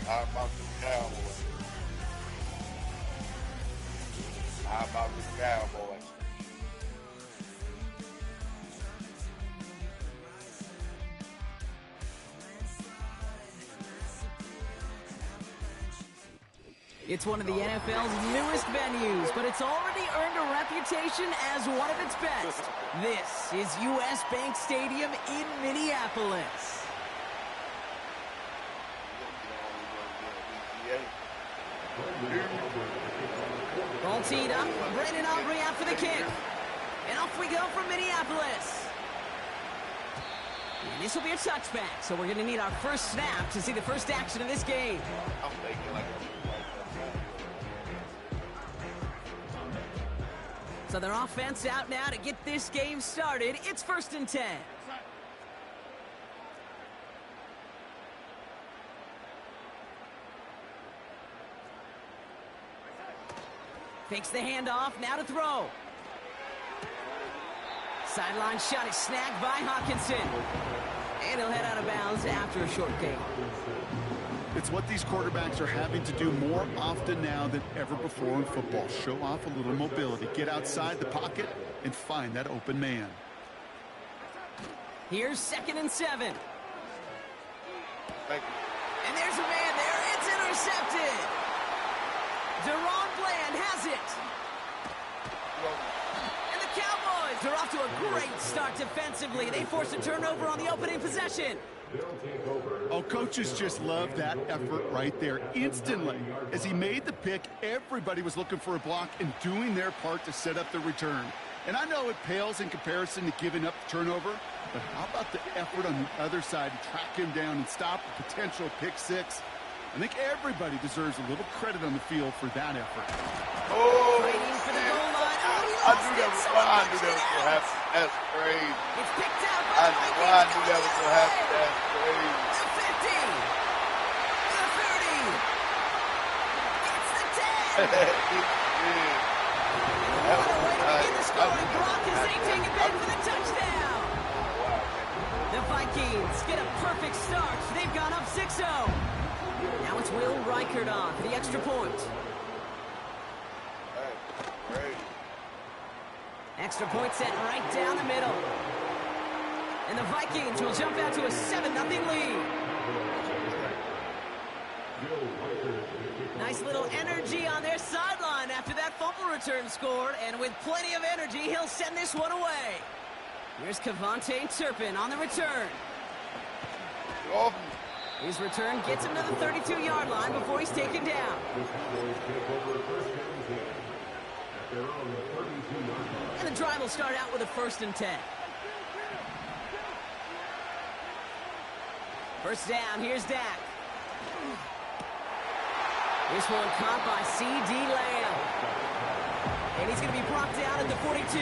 How about the Cowboys? How about the Cowboys? It's one of the NFL's newest venues, but it's already earned a reputation as one of its best. This is US Bank Stadium in Minneapolis. Ball teed up, Brandon Aubrey out for the kick. And off we go from Minneapolis. And this will be a touchback, so we're going to need our first snap to see the first action of this game. I'm thinking like So their offense out now to get this game started. It's 1st and 10. Fakes the handoff, now to throw. Sideline shot is snagged by Hawkinson. And he'll head out of bounds after a short gain. It's what these quarterbacks are having to do more often now than ever before in football. Show off a little mobility, get outside the pocket, and find that open man. Here's 2nd and 7. Thank you. And there's a man there. It's intercepted. Deron Bland has it. And the Cowboys are off to a great start defensively. They force a turnover on the opening possession. Oh, coaches just love that effort right there. Instantly, as he made the pick, everybody was looking for a block and doing their part to set up the return. And I know it pales in comparison to giving up the turnover, but how about the effort on the other side to track him down and stop a potential pick six? I think everybody deserves a little credit on the field for that effort. Oh, Fighting for the goal line. I knew that was going to happen. That's crazy. It's picked out I by knew that was going to happen. That's crazy. The 50. The 30. It's the 10. What a way to begin the scoring block as they take it back for the touchdown. The Vikings get a perfect start. They've gone up 6-0. Now it's Will Reichert on for the extra point. Extra point set right down the middle. And the Vikings will jump out to a 7-0 lead. Nice little energy on their sideline after that fumble return scored. And with plenty of energy, he'll send this one away. Here's Kevontae Turpin on the return. His return gets him to the 32-yard line before he's taken down. And the drive will start out with a 1st and 10. First down, here's Dak. This one caught by C.D. Lamb. And he's going to be brought down at the 42.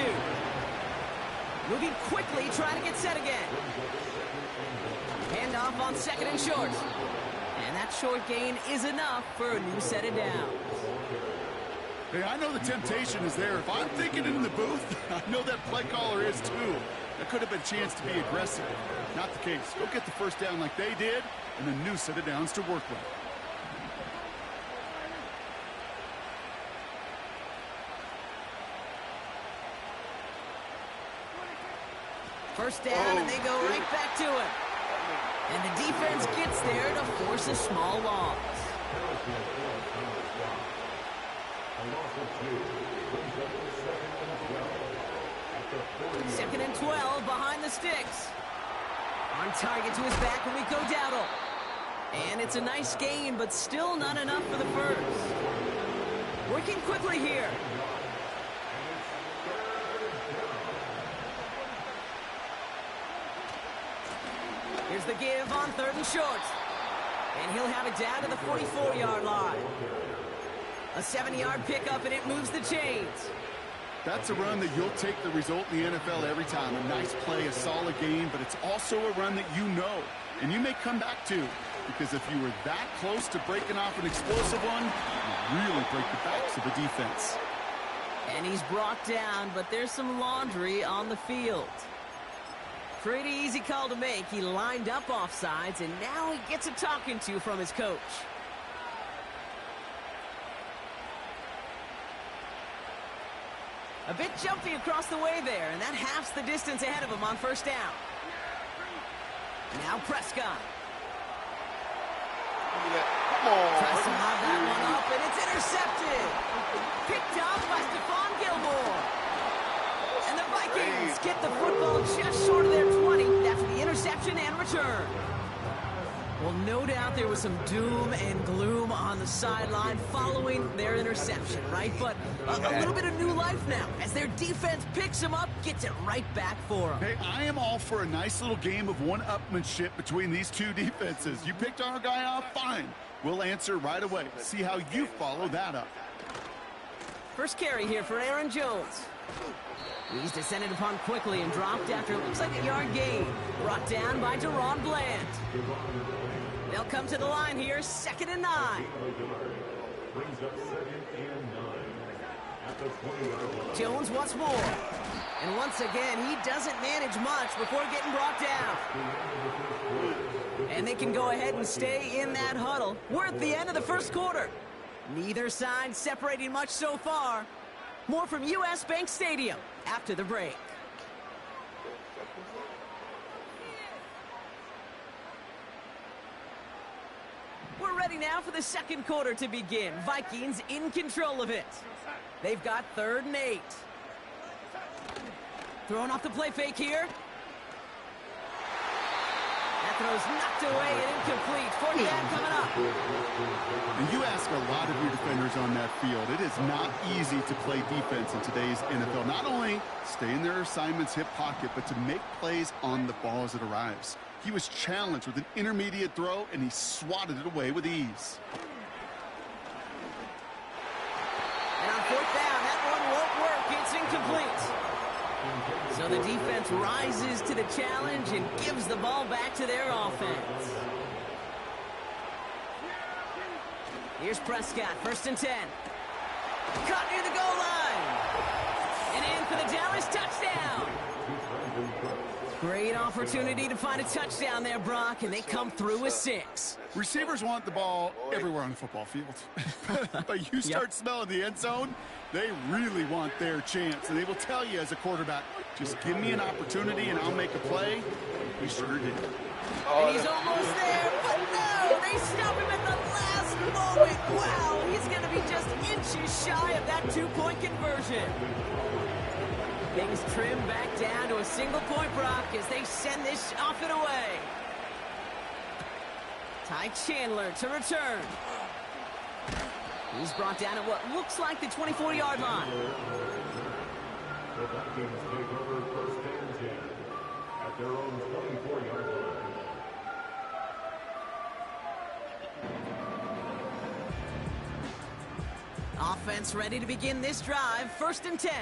Moving quickly, trying to get set again. Handoff on 2nd and short. And that short gain is enough for a new set of downs. Hey, I know the temptation is there. If I'm thinking it in the booth, I know that play caller is too. That could have been a chance to be aggressive. Not the case. Go get the first down like they did, and a new set of downs to work with. First down, and they go right back to it. And the defense gets there to force a small loss. 2nd and 12 behind the sticks. On target to his back when we go Dowdle. And it's a nice gain, but still not enough for the first. Working quickly here. Here's the give on 3rd and short. And he'll have it down to the 44-yard line. A 7-yard pickup, and it moves the chains. That's a run that you'll take the result in the NFL every time. A nice play, a solid game, but it's also a run that you know, and you may come back to. Because if you were that close to breaking off an explosive one, you really break the backs of the defense. And he's brought down, but there's some laundry on the field. Pretty easy call to make. He lined up offsides, and now he gets a talking to from his coach. A bit jumpy across the way there, and that halves the distance ahead of him on first down. Now Prescott. Come on. Tries to lob that one up, and it's intercepted. Picked off by Stephon Gilmore. And the Vikings get the football just short of their 20 after the interception and return. Well, no doubt there was some doom and gloom on the sideline following their interception, right? But a little bit of new life now as their defense picks them up, gets it right back for them. Hey, I am all for a nice little game of one-upmanship between these two defenses. You picked our guy off, fine. We'll answer right away. See how you follow that up. First carry here for Aaron Jones. He's descended upon quickly and dropped after it looks like a yard gain. Brought down by Deron Bland. They'll come to the line here, 2nd and 9. Jones wants more. And once again, he doesn't manage much before getting brought down. And they can go ahead and stay in that huddle. We're at the end of the first quarter. Neither side separating much so far. More from U.S. Bank Stadium after the break. We're ready now for the second quarter to begin. Vikings in control of it. They've got 3rd and 8. Throwing off the play fake here. That throw's knocked away and incomplete. 4th down coming up. And you ask a lot of your defenders on that field. It is not easy to play defense in today's NFL. Not only stay in their assignment's hip pocket, but to make plays on the ball as it arrives. He was challenged with an intermediate throw, and he swatted it away with ease. And on 4th down, that one won't work. It's incomplete. So the defense rises to the challenge and gives the ball back to their offense. Here's Prescott, 1st and 10. Caught near the goal line. And in for the Dallas touchdown. Great opportunity to find a touchdown there, Brock, and they come through with 6. Receivers want the ball everywhere on the football field. But you start smelling the end zone, they really want their chance. And they will tell you as a quarterback, just give me an opportunity and I'll make a play. He sure did. And he's almost there, but no! They stop him at the last moment. Wow, he's going to be just inches shy of that 2-point conversion. Things trim back down to a single point, Brock, as they send this off and away. Ty Chandler to return. He's brought down at what looks like the 24-yard line. The Vikings take over 1st and 10 at their own 24-yard line. Offense ready to begin this drive. 1st and 10.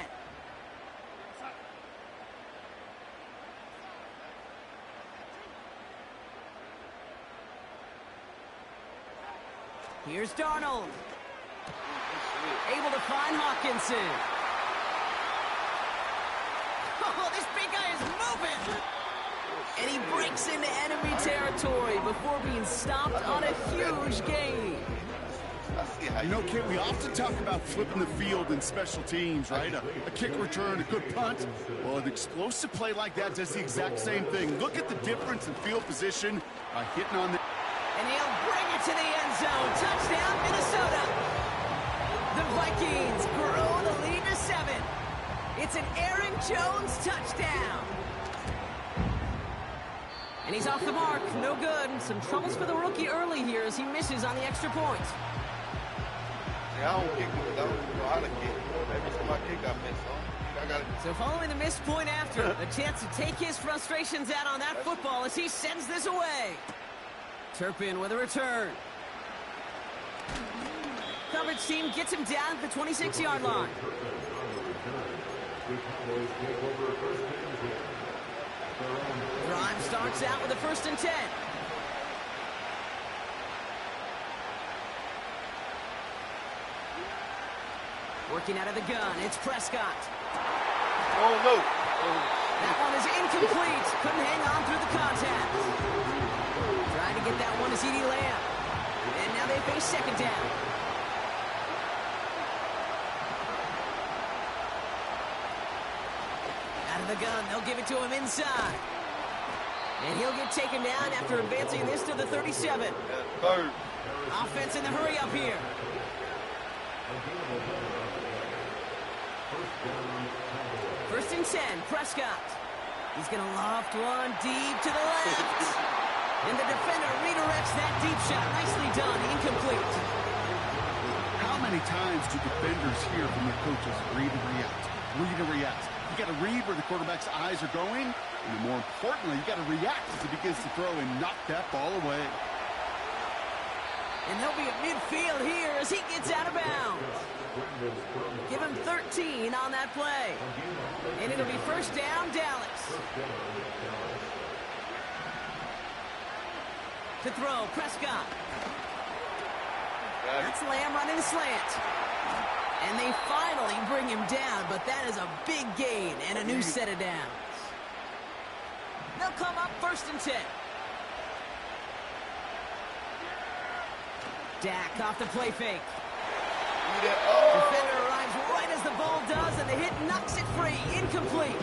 Here's Darnold. Able to find Hawkinson. Oh, this big guy is moving. And he breaks into enemy territory before being stopped on a huge gain. You know, Kit, we often talk about flipping the field in special teams, right? A kick return, a good punt. Well, an explosive play like that does the exact same thing. Look at the difference in field position by hitting on the... And he'll bring it to the end zone. Touchdown, Minnesota. The Vikings grow the lead to 7. It's an Aaron Jones touchdown. And he's off the mark. No good. Some troubles for the rookie early here as he misses on the extra point. Yeah, I don't kick because I don't know how to kick. Every time I kick, I miss. So following the missed point after, a chance to take his frustrations out on that football as he sends this away. Turpin with a return. Coverage team gets him down at the 26-yard line. Drive starts out with a 1st and 10. Working out of the gun, it's Prescott. Oh, no. That one is incomplete. Couldn't hang on through the contact. Trying to get that one to CeeDee Lamb. And now they face 2nd down. the gun. They'll give it to him inside. And he'll get taken down after advancing this to the 37. Offense in the hurry up here. First and 10, Prescott. He's going to loft one deep to the left. And the defender redirects that deep shot. Nicely done. Incomplete. How many times do defenders hear from their coaches, read and react, read and react? You got to read where the quarterback's eyes are going, and more importantly, you got to react as he begins to throw and knock that ball away. And they'll be at midfield here as he gets out of bounds. Give him 13 on that play. And it'll be first down, Dallas. To throw, Prescott. That's Lamb running a slant. And they finally bring him down, but that is a big gain and a new set of downs. They'll come up first and 10. Dak off the play fake. Defender arrives right as the ball does, and the hit knocks it free. Incomplete.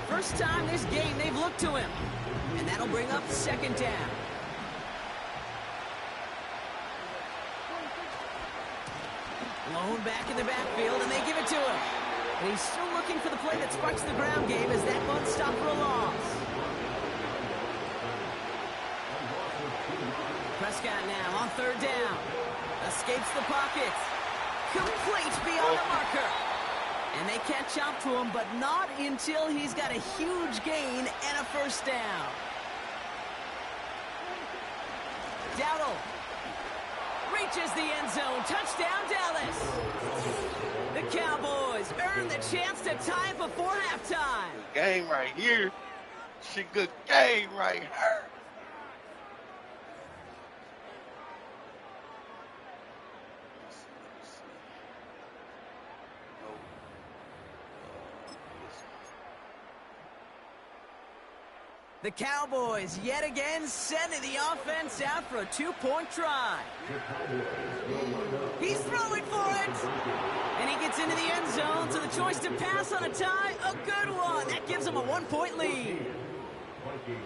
First time this game they've looked to him. And that'll bring up second down. Blown back in the backfield, and they give it to him. And he's still looking for the play that sparks the ground game as that one stopped for a loss. Prescott now on third down. Escapes the pocket. Complete beyond the marker. And they catch up to him, but not until he's got a huge gain and a first down. Dowdle reaches the end zone. Touchdown, Dallas. The Cowboys earn the chance to tie before halftime. Good game right here. She good game right here. The Cowboys yet again sending the offense out for a two-point try. He's throwing for it. And he gets into the end zone, so the choice to pass on a tie, a good one. That gives him a one-point lead.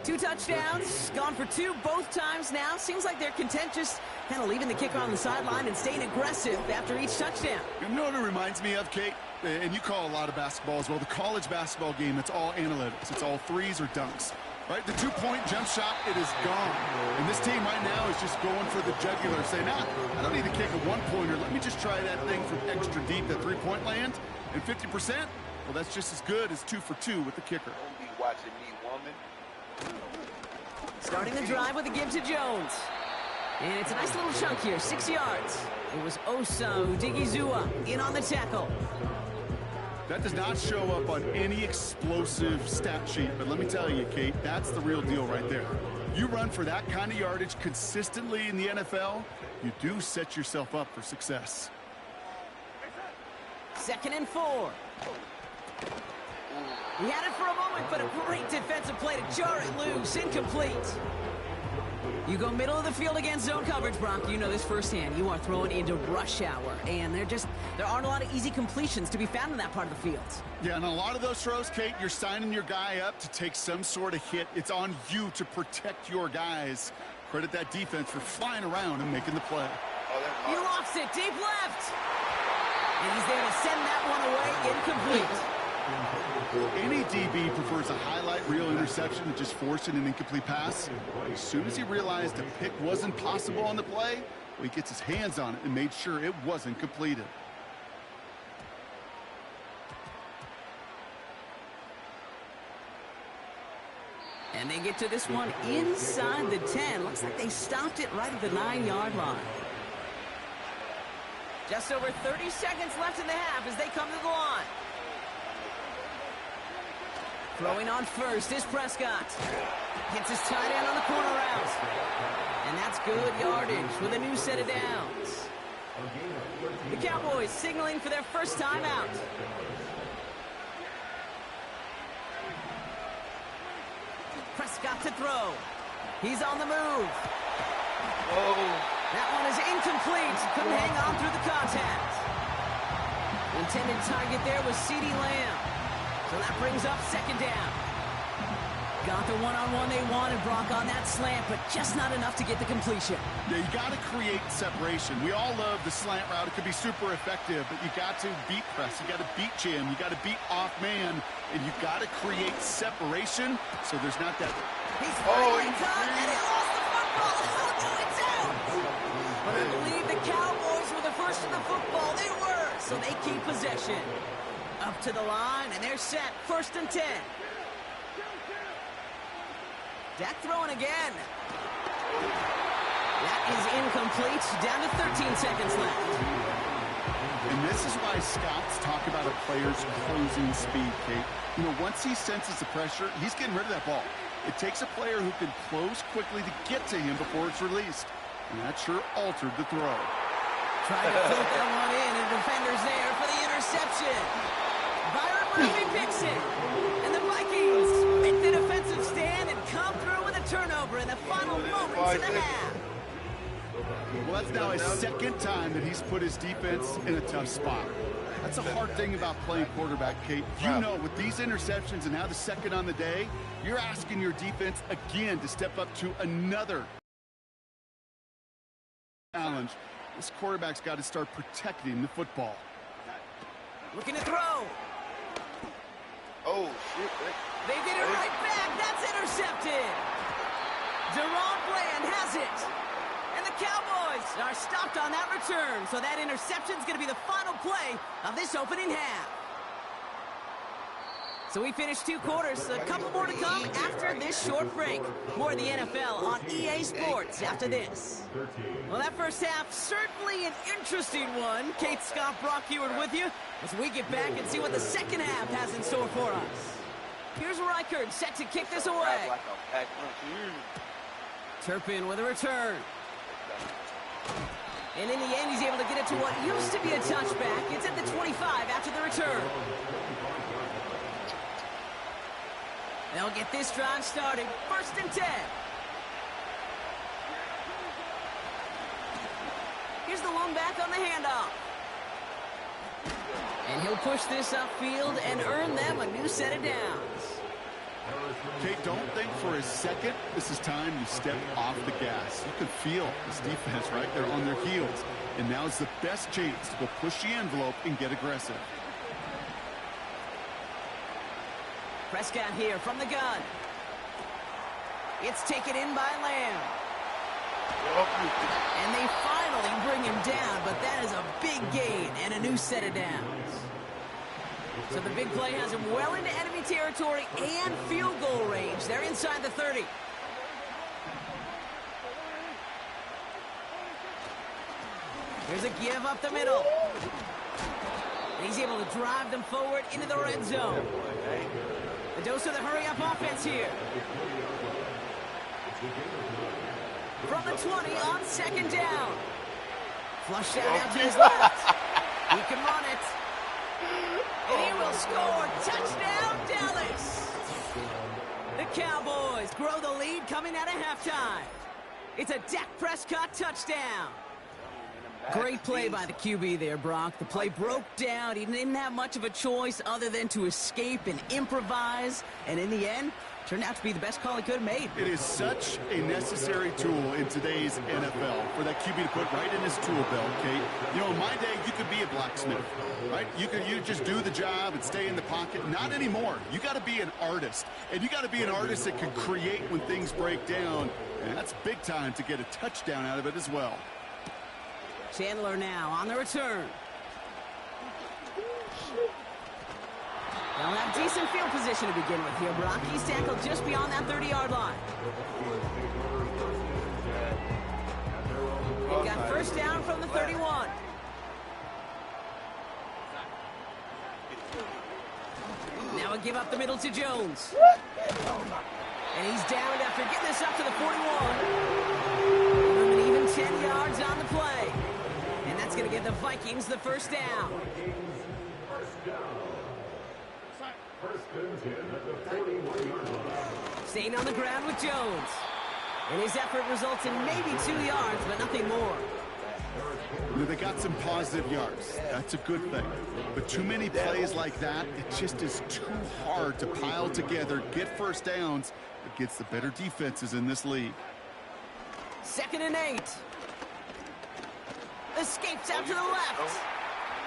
2 touchdowns, gone for 2 both times now. Seems like they're content just kind of leaving the kicker on the sideline and staying aggressive after each touchdown. You know what it reminds me of, Kate? And you call a lot of basketball as well. The college basketball game, it's all analytics. It's all threes or dunks. Right, the two-point jump shot, it is gone. And this team right now is just going for the jugular, saying, I don't need to kick a one-pointer. Let me just try that thing from extra deep, that three-point land. And 50%, well, that's just as good as 2 for 2 with the kicker. Don't be watching me, woman. Starting the drive with a give to Jones. And it's a nice little chunk here, 6 yards. It was Osa Odigizua in on the tackle. That does not show up on any explosive stat sheet, but let me tell you, Kate, that's the real deal right there. You run for that kind of yardage consistently in the NFL, you do set yourself up for success. 2nd and 4. He had it for a moment, but a great defensive play to jar it loose. Incomplete. You go middle of the field against zone coverage, Brock. You know this firsthand. You are throwing into rush hour, and there aren't a lot of easy completions to be found in that part of the field. Yeah, and a lot of those throws, Kate, you're signing your guy up to take some sort of hit. It's on you to protect your guys. Credit that defense for flying around and making the play. He lofts it deep left. And he's there to send that one away. Incomplete. Any DB prefers a highlight reel interception to just forcing an incomplete pass. As soon as he realized a pick wasn't possible on the play, well, he gets his hands on it and made sure it wasn't completed. And they get to this one inside the 10. Looks like they stopped it right at the 9-yard line. Just over 30 seconds left in the half as they come to the line. Throwing on first is Prescott. Gets his tight end on the corner route. And that's good yardage with a new set of downs. The Cowboys signaling for their first time out. Prescott to throw. He's on the move. That one is incomplete. Couldn't hang on through the contact. Intended target there was CeeDee Lamb. So that brings up second down. Got the one-on-one they wanted, Brock, on that slant, but just not enough to get the completion. Yeah, you got to create separation. We all love the slant route. It could be super effective, but you got to beat press. You got to beat jam. You got to beat off man, and you got to create separation so there's not that. He's finally done, and he lost the football. Oh, no, it's out. But I believe the Cowboys were the first in the football. They were, so they keep possession. Up to the line, and they're set. 1st and 10. Dak throwing again. That is incomplete. Down to 13 seconds left. And this is why scouts talk about a player's closing speed, Kate. You know, once he senses the pressure, he's getting rid of that ball. It takes a player who can close quickly to get to him before it's released. And that sure altered the throw. Trying to float that one in, and defender's there for the interception. Byron Murphy picks it. And the Vikings make the defensive stand and come through with a turnover in the final moments of the half. Well, that's now his second time that he's put his defense in a tough spot. That's a hard thing about playing quarterback, Kate. You know, with these interceptions and now the second on the day, you're asking your defense again to step up to another challenge. This quarterback's got to start protecting the football. Looking to throw. Oh, shit. They get it right back. That's intercepted. Deron Bland has it. And the Cowboys are stopped on that return. So that interception's going to be the final play of this opening half. So we finished 2 quarters. A couple more to come after this short break. More of the NFL on EA Sports after this. Well, that first half, certainly an interesting one. Kate, Scott, Brock Heward with you as we get back and see what the second half has in store for us. Here's Reichard set to kick this away. Turpin with a return. And in the end, he's able to get it to what used to be a touchback. It's at the 25 after the return. They'll get this drive started. 1st and 10. Here's the one back on the handoff. And he'll push this upfield and earn them a new set of downs. Kate, don't think for a second this is time you step off the gas. You can feel this defense right there on their heels. And now's the best chance to go push the envelope and get aggressive. Prescott here from the gun. It's taken in by Lamb. And they finally bring him down, but that is a big gain and a new set of downs. So the big play has him well into enemy territory and field goal range. They're inside the 30. Here's a give up the middle. And he's able to drive them forward into the red zone. The dose of the hurry-up offense here. From the 20 on 2nd down. Flush out to his left. He can run it. And he will score. Touchdown, Dallas. The Cowboys grow the lead coming out of halftime. It's a Dak Prescott touchdown. Great play by the QB there, Brock. The play broke down. He didn't have much of a choice other than to escape and improvise. And in the end, turned out to be the best call he could have made. It is such a necessary tool in today's NFL for that QB to put right in his tool belt, Kate. You know, in my day, you could be a blacksmith, right? You just do the job and stay in the pocket. Not anymore. You got to be an artist. And you got to be an artist that can create when things break down. And that's big time to get a touchdown out of it as well. Chandler now on the return. They'll have decent field position to begin with here, Brock. He's tackled just beyond that 30-yard line. They've got 1st down from the 31. Now a give up the middle to Jones. And he's downed after getting this up to the 41. And even 10 yards on the play. And that's going to give the Vikings the 1st down. Staying on the ground with Jones. And his effort results in maybe 2 yards, but nothing more. You know, they got some positive yards. That's a good thing. But too many plays like that, it just is too hard to pile together, get first downs against the better defenses in this league. 2nd and 8. Escapes out to the left.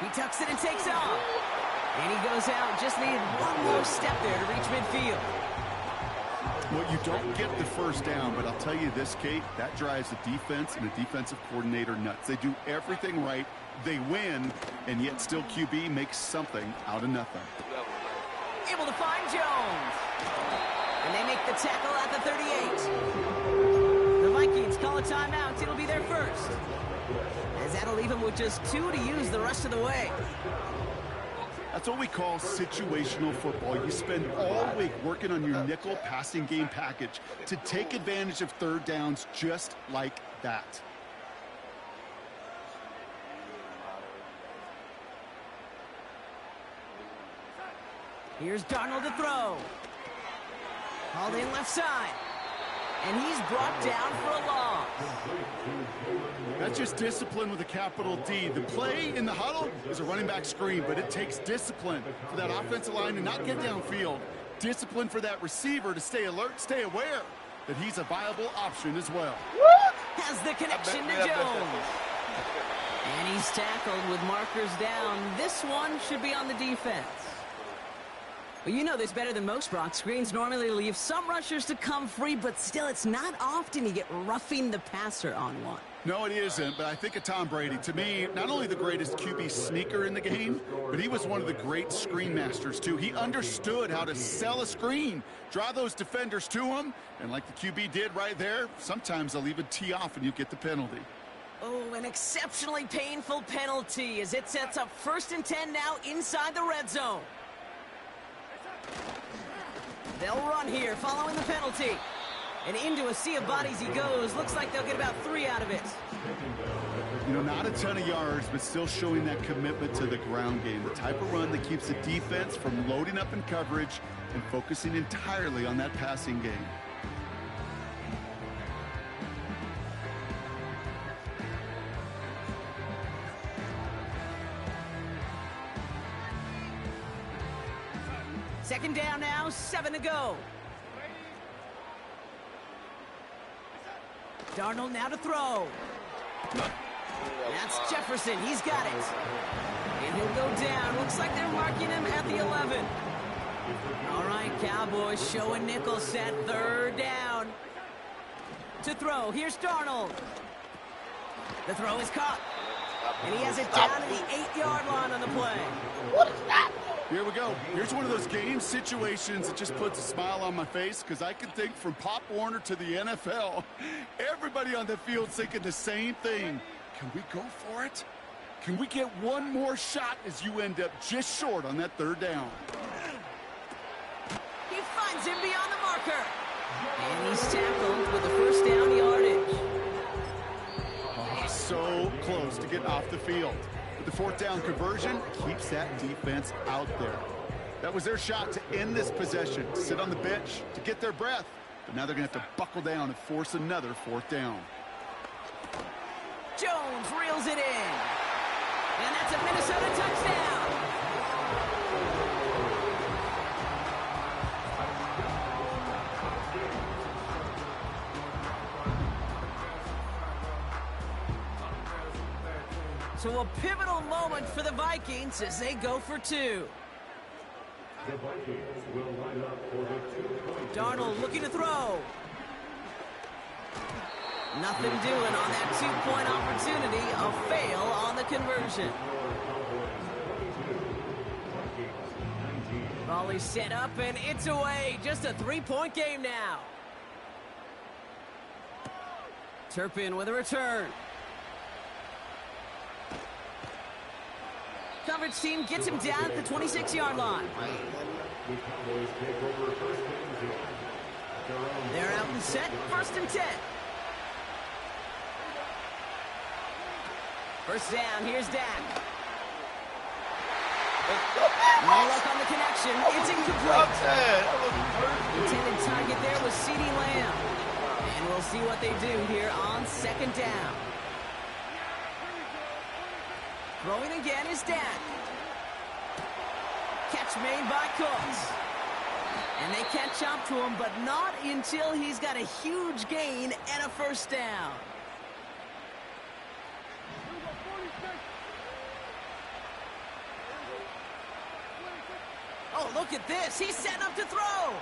He tucks it and takes off. And he goes out. Just needed one more step there to reach midfield. Well, you don't get the first down, but I'll tell you this, Kate, that drives the defense and the defensive coordinator nuts. They do everything right. They win, and yet still QB makes something out of nothing. Able to find Jones. And they make the tackle at the 38. The Vikings call a timeout. It'll be their first. As that'll leave him with just 2 to use the rest of the way. That's what we call situational football. You spend all week working on your nickel passing game package to take advantage of third downs just like that. Here's Darnold to throw. Hauled in left side. And he's brought down for a loss. That's just discipline with a capital D. The play in the huddle is a running back screen, but it takes discipline for that offensive line to not get downfield. Discipline for that receiver to stay alert, stay aware that he's a viable option as well. Has the connection to Jones. And he's tackled with markers down. This one should be on the defense. Well, you know this better than most, Brock. Screens normally leave some rushers to come free, but still, it's not often you get roughing the passer on one. No, it isn't, but I think of Tom Brady. To me, not only the greatest QB sneaker in the game, but he was one of the great screen masters, too. He understood how to sell a screen, draw those defenders to him, and like the QB did right there, sometimes they'll even tee off and you get the penalty. Oh, an exceptionally painful penalty as it sets up 1st and 10 now inside the red zone. They'll run here following the penalty. And into a sea of bodies he goes. Looks like they'll get about 3 out of it. You know, not a ton of yards, but still showing that commitment to the ground game. The type of run that keeps the defense from loading up in coverage and focusing entirely on that passing game. Second down now, 7 to go. Darnold now to throw. That's Jefferson. He's got it. And he'll go down. Looks like they're marking him at the 11. All right, Cowboys showing nickel set. 3rd down. To throw. Here's Darnold. The throw is caught. And he has it down to the 8-yard line on the play. What is that? Here we go. Here's one of those game situations that just puts a smile on my face because I can think from Pop Warner to the NFL. Everybody on the field's thinking the same thing. Can we go for it? Can we get one more shot as you end up just short on that 3rd down? He finds him beyond the marker. And he's tackled with the 1st down yardage. Oh, so close to getting off the field. But the 4th down conversion keeps that defense out there. That was their shot to end this possession, sit on the bench to get their breath. But now they're going to have to buckle down and force another 4th down. Jones reels it in. And that's a Minnesota touchdown. So a pivotal moment for the Vikings as they go for 2. The Vikings will line up for the 2-point. Darnold looking to throw. Nothing doing on that 2-point opportunity. A fail on the conversion. Volley set up and it's away. Just a 3-point game now. Turpin with a return. Coverage team gets him down at the 26-yard line. They're out and set. 1st and 10. 1st down. Here's Dak. No luck on the connection. It's incomplete. Intended target there was CeeDee Lamb. And we'll see what they do here on 2nd down. Throwing again is Dan. Catch made by Cooks. And they catch up to him, but not until he's got a huge gain and a first down. Oh, look at this. He's setting up to throw.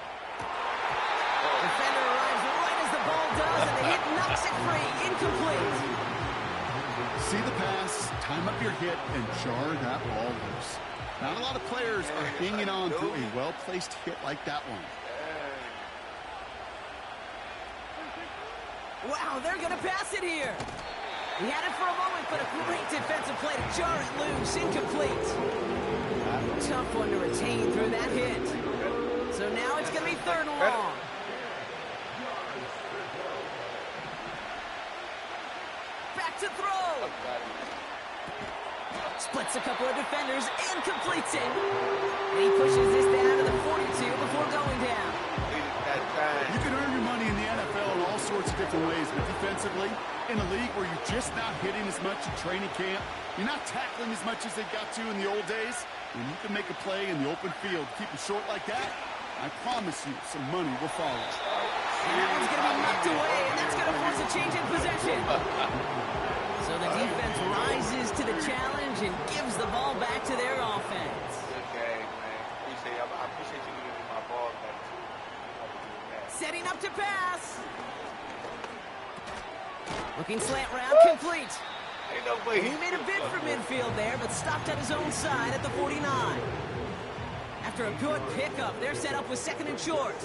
Defender arrives right as the ball does, and the hit knocks it free. Incomplete. See the pass, time up your hit, and jar that ball loose. Not a lot of players are hanging on to a well-placed hit like that one. Wow, they're going to pass it here. He had it for a moment, but a great defensive play to jar it loose. Incomplete. Tough one to retain through that hit. So now it's going to be 3rd and long. Back to throw. Splits a couple of defenders and completes it. And he pushes this down to the 42 before going down. You can earn your money in the NFL in all sorts of different ways, but defensively, in a league where you're just not hitting as much in training camp, you're not tackling as much as they got to in the old days, and you can make a play in the open field, keep it short like that, I promise you some money will follow. And that one's going to be knocked away, and that's going to force a change in possession. So the defense rises to the challenge and gives the ball back to their offense. Okay, man. I appreciate you giving me my ball back. Setting up to pass. Looking slant route, complete. Ain't no way. He made a bid for midfield there, but stopped at his own side at the 49. After a good pickup, they're set up with 2nd and short.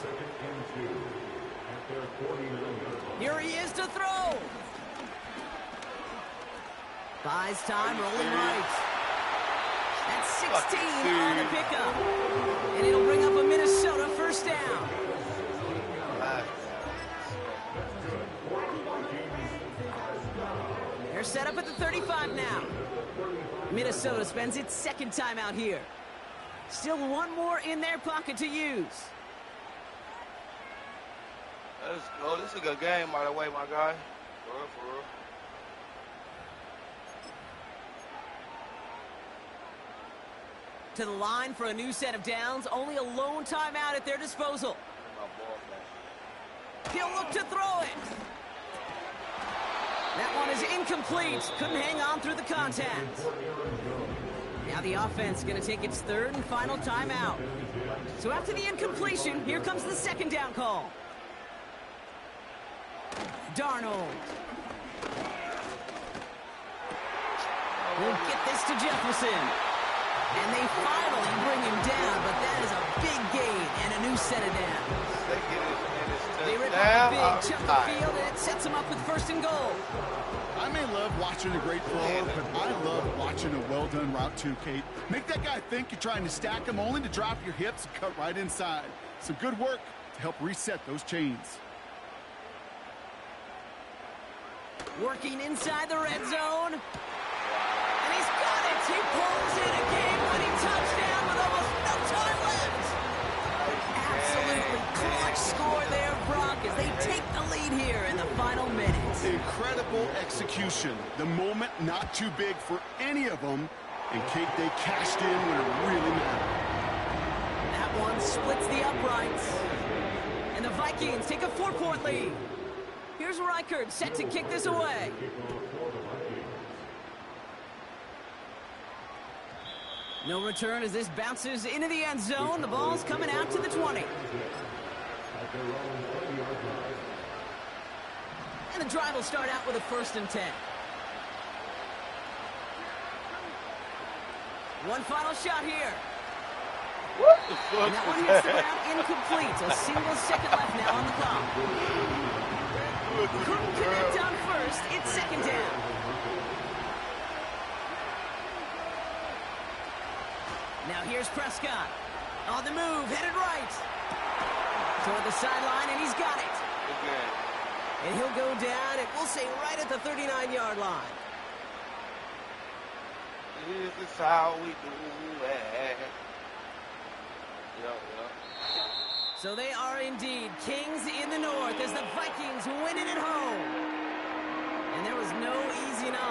Here he is to throw. Buys time, rolling right. That's 16 on the pickup. And it'll bring up a Minnesota first down. They're set up at the 35 now. Minnesota spends its 2nd time out here. Still one more in their pocket to use. Let's go. This is a good game, by the way, my guy. For real, for real. To the line for a new set of downs. Only a lone timeout at their disposal. He'll look to throw it. That one is incomplete. Couldn't hang on through the contact. Now the offense is going to take its 3rd and final timeout. So after the incompletion, here comes the 2nd down call. Darnold. We'll get this to Jefferson. And they finally bring him down, but that is a big gain and a new set of downs. They rip up a big chunk of the field, and it sets them up with 1st and goal. I may love watching a great thrower, but I love watching a well-done route too, Kate. Make that guy think you're trying to stack him, only to drop your hips and cut right inside. Some good work to help reset those chains. Working inside the red zone. And he's got it. He pulls in a game-winning touchdown with almost no time left. Absolutely clutch score there, Brock, as they take the lead here in the final minutes. Incredible execution. The moment not too big for any of them. And Kate, they cashed in when it really mattered. That one splits the uprights. And the Vikings take a 4-point lead. Here's Reichert set to kick this away. No return as this bounces into the end zone. The ball's coming out to the 20. And the drive will start out with a 1st and 10. One final shot here. What the fuck? And that one hits the ground incomplete. A single second left now on the clock. Couldn't connect on 1st. It's 2nd down. Now here's Prescott. On the move, headed right. Toward the sideline, and he's got it. Okay. And he'll go down, and we'll say right at the 39-yard line. This is how we do it. Yep. So they are indeed kings in the north as the Vikings win it at home. And there was no easing up.